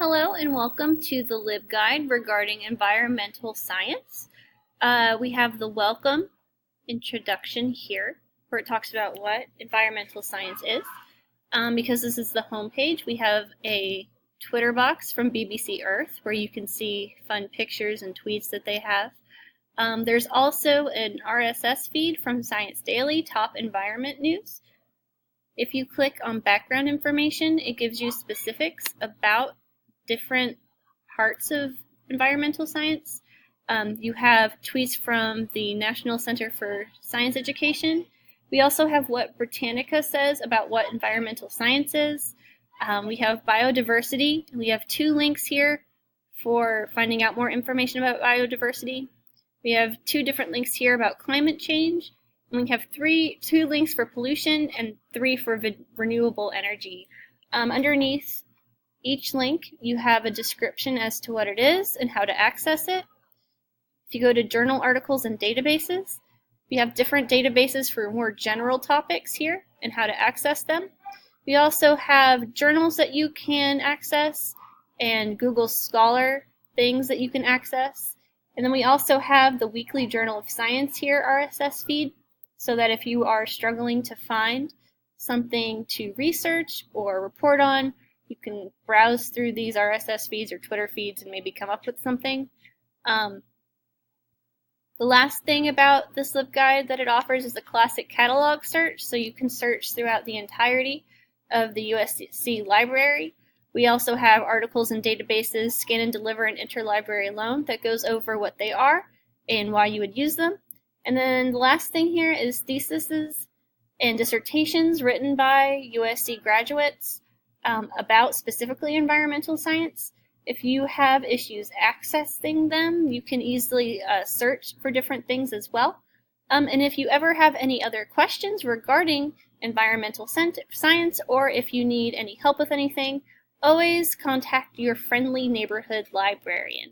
Hello and welcome to the LibGuide regarding environmental science. We have the welcome introduction here where it talks about what environmental science is. Because this is the homepage, we have a Twitter box from BBC Earth where you can see fun pictures and tweets that they have. There's also an RSS feed from Science Daily, top environment news. If you click on background information, it gives you specifics about different parts of environmental science. You have tweets from the National Center for Science Education. We also have what Britannica says about what environmental science is. We have biodiversity. We have 2 links here for finding out more information about biodiversity. We have 2 different links here about climate change. And we have 2 links for pollution and 3 for renewable energy. Underneath each link, you have a description as to what it is and how to access it. If you go to journal articles and databases, we have different databases for more general topics here and how to access them. We also have journals that you can access and Google Scholar things that you can access. And then we also have the Weekly Journal of Science here RSS feed, so that if you are struggling to find something to research or report on, you can browse through these RSS feeds or Twitter feeds and maybe come up with something. The last thing about this LibGuide that it offers is a classic catalog search, so you can search throughout the entirety of the USC library. We also have articles and databases, scan and deliver an interlibrary loan that goes over what they are and why you would use them. And then the last thing here is theses and dissertations written by USC graduates about specifically environmental science. If you have issues accessing them, you can easily search for different things as well. And if you ever have any other questions regarding environmental science, or if you need any help with anything, always contact your friendly neighborhood librarian.